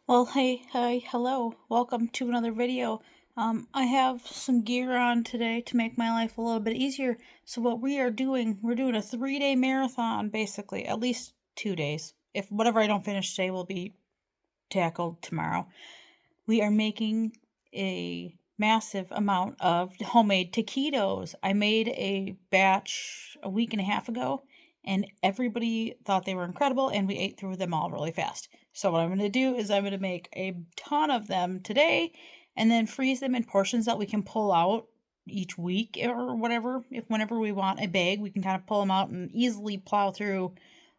Well, hey, hi, hello. Welcome to another video. I have some gear on today to make my life a little bit easier. So what we're doing a 3-day marathon, basically, at least 2 days. If whatever I don't finish today will be tackled tomorrow. We are making a massive amount of homemade taquitos. I made a batch a week and a half ago, and everybody thought they were incredible, and we ate through them all really fast. So what I'm going to do is I'm going to make a ton of them today and then freeze them in portions that we can pull out each week or whatever. If whenever we want a bag, we can kind of pull them out and easily plow through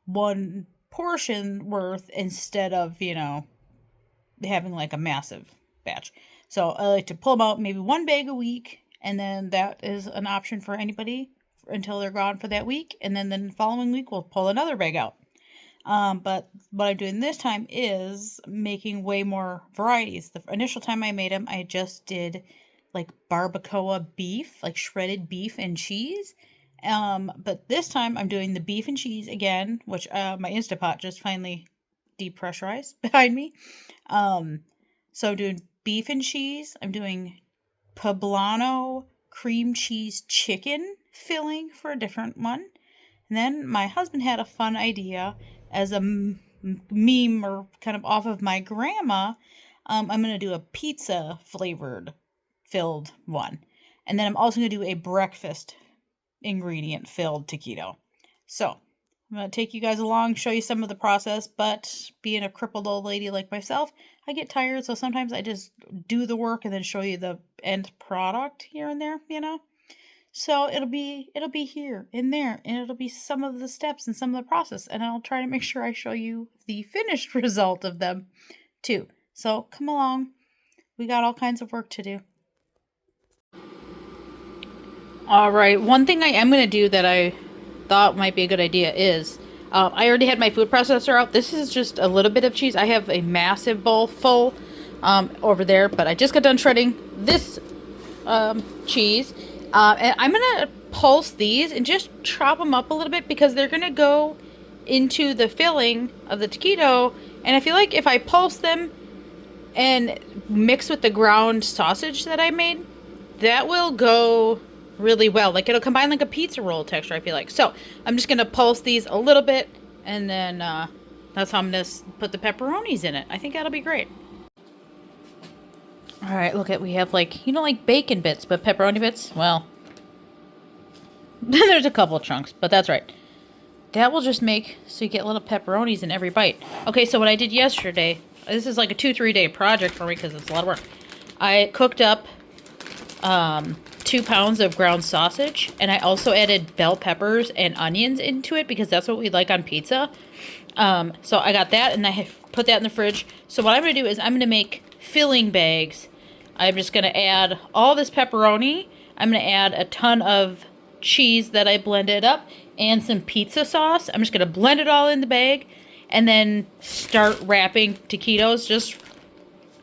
one portion worth instead of, having like a massive batch. So I like to pull them out maybe one bag a week, and then that is an option for anybody until they're gone for that week. And then the following week, we'll pull another bag out. But what I'm doing this time is making way more varieties. The initial time I made them, I just did like barbacoa beef, like shredded beef and cheese. But this time I'm doing the beef and cheese again, which my Instapot just finally depressurized behind me. So I'm doing beef and cheese. I'm doing poblano cream cheese chicken filling for a different one. And then my husband had a fun idea as a meme or kind of off of my grandma. I'm going to do a pizza flavored filled one. And then I'm also going to do a breakfast ingredient filled taquito. So I'm going to take you guys along, show you some of the process, but being a crippled old lady like myself, I get tired, so sometimes I just do the work and then show you the end product here and there. So it'll be here and there, and it'll be some of the steps and some of the process, and I'll try to make sure I show you the finished result of them too. So come along. We got all kinds of work to do. All right, one thing I am going to do that I thought might be a good idea is I already had my food processor out. This is just a little bit of cheese. I have a massive bowl full over there, but I just got done shredding this cheese. And I'm going to pulse these and just chop them up a little bit because they're going to go into the filling of the taquito. And I feel like if I pulse them and mix with the ground sausage that I made, that will go really well. Like it'll combine like a pizza roll texture, I feel like. So I'm just going to pulse these a little bit, and then that's how I'm going to put the pepperonis in it. I think that'll be great. All right, look at, we have like, like bacon bits, but pepperoni bits, well, there's a couple chunks, but that's right. That will just make so you get little pepperonis in every bite. Okay, so what I did yesterday, this is like a 2-3 day project for me because it's a lot of work. I cooked up 2 pounds of ground sausage, and I also added bell peppers and onions into it because that's what we like on pizza. So I got that, and I put that in the fridge. So what I'm going to do is I'm going to make filling bags. I'm just going to add all this pepperoni. I'm going to add a ton of cheese that I blended up and some pizza sauce. I'm just going to blend it all in the bag and then start wrapping taquitos, just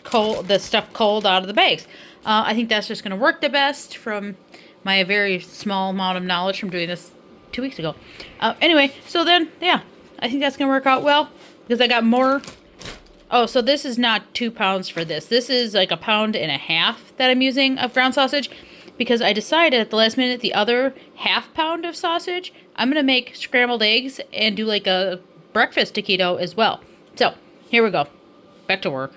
cold, the stuff cold out of the bags. I think that's just going to work the best from my very small amount of knowledge from doing this 2 weeks ago. Anyway, so then, yeah, I think that's going to work out well because I got more. Oh, so this is not 2 pounds for this. This is like 1.5 pounds that I'm using of ground sausage because I decided at the last minute the other 1/2 pound of sausage, I'm going to make scrambled eggs and do like a breakfast taquito as well. So here we go. Back to work.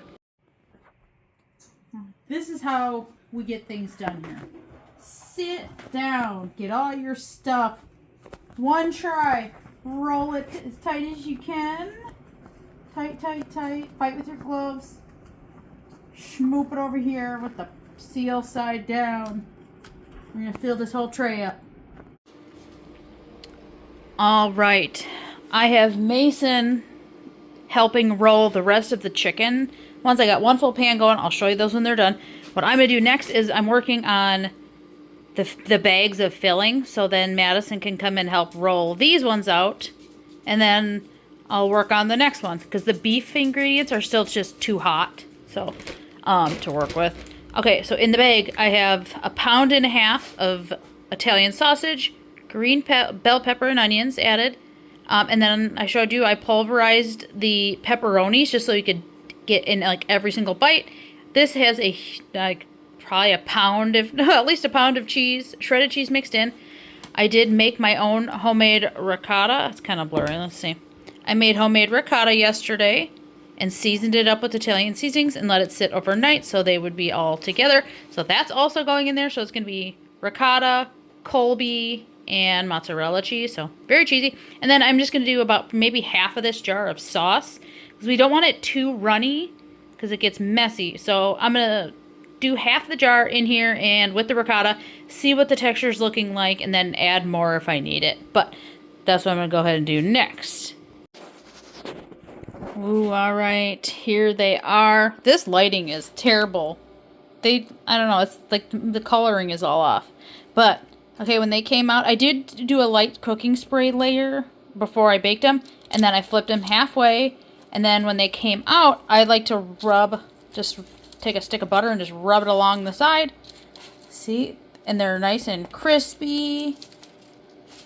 This is how we get things done here. Sit down. Get all your stuff. One try. Roll it as tight as you can. Tight, tight, tight. Fight with your gloves. Schmoop it over here with the seal side down. We're going to fill this whole tray up. All right. I have Mason helping roll the rest of the chicken. Once I got one full pan going, I'll show you those when they're done. What I'm going to do next is I'm working on the bags of filling, so then Madison can come and help roll these ones out, and then I'll work on the next one, because the beef ingredients are still just too hot, so, to work with. Okay, so in the bag, I have 1.5 pounds of Italian sausage, green bell pepper and onions added, and then I showed you I pulverized the pepperonis just so you could get in like every single bite. This has a like probably a pound of, no, at least a pound of cheese, shredded cheese mixed in. I did make my own homemade ricotta. It's kind of blurry. Let's see. I made homemade ricotta yesterday and seasoned it up with Italian seasonings and let it sit overnight so they would be all together. So that's also going in there. So it's going to be ricotta, Colby, and mozzarella cheese. So very cheesy. And then I'm just going to do about maybe half of this jar of sauce because we don't want it too runny because it gets messy. So I'm going to do half the jar in here and with the ricotta, see what the texture is looking like, and then add more if I need it. But that's what I'm going to go ahead and do next. Ooh, all right, here they are. This lighting is terrible. I don't know, it's like the coloring is all off. But, okay, when they came out, I did do a light cooking spray layer before I baked them, and then I flipped them halfway, and then when they came out, I like to just take a stick of butter and just rub it along the side. See? And they're nice and crispy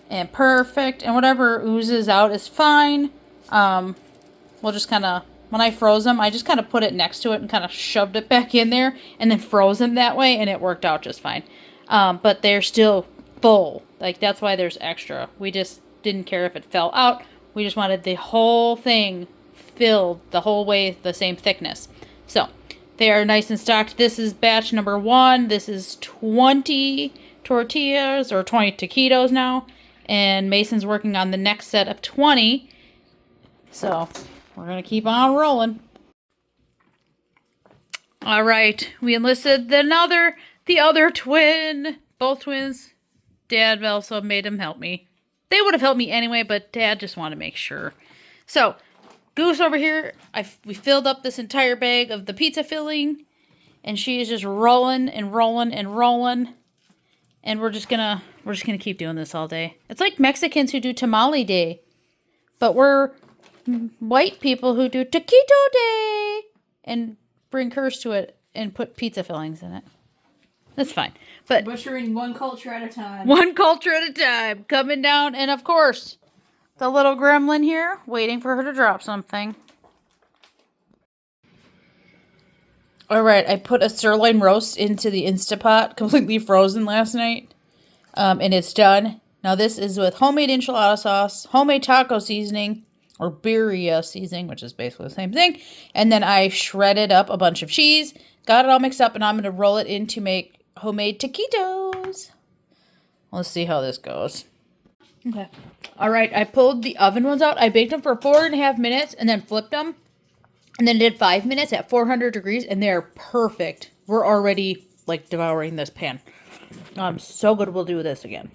and perfect, and whatever oozes out is fine. We'll just kind of, when I froze them, I just kind of put it next to it and kind of shoved it back in there and then froze them that way, and it worked out just fine. But they're still full. Like, that's why there's extra. We just didn't care if it fell out. We just wanted the whole thing filled the whole way the same thickness. So, they are nice and stocked. This is batch number 1. This is 20 tortillas or 20 taquitos now. And Mason's working on the next set of 20. So, we're going to keep on rolling. All right. We enlisted the other twin. Both twins. Dad also made them help me. They would have helped me anyway, but Dad just wanted to make sure. So, Goose over here, we filled up this entire bag of the pizza filling, and she is just rolling and rolling and rolling. And we're just gonna keep doing this all day. It's like Mexicans who do tamale day, but we're white people who do taquito day and bring curse to it and put pizza fillings in it. That's fine. But butchering one culture at a time. One culture at a time. Coming down, and of course, the little gremlin here, waiting for her to drop something. Alright, I put a sirloin roast into the Instapot, completely frozen last night. And it's done. Now this is with homemade enchilada sauce, homemade taco seasoning, or birria seasoning, which is basically the same thing. And then I shredded up a bunch of cheese, got it all mixed up, and I'm going to roll it in to make homemade taquitos. Let's see how this goes. Okay. All right, I pulled the oven ones out. I baked them for 4.5 minutes and then flipped them. And then did 5 minutes at 400 degrees, and they're perfect. We're already, like, devouring this pan. So good we'll do this again.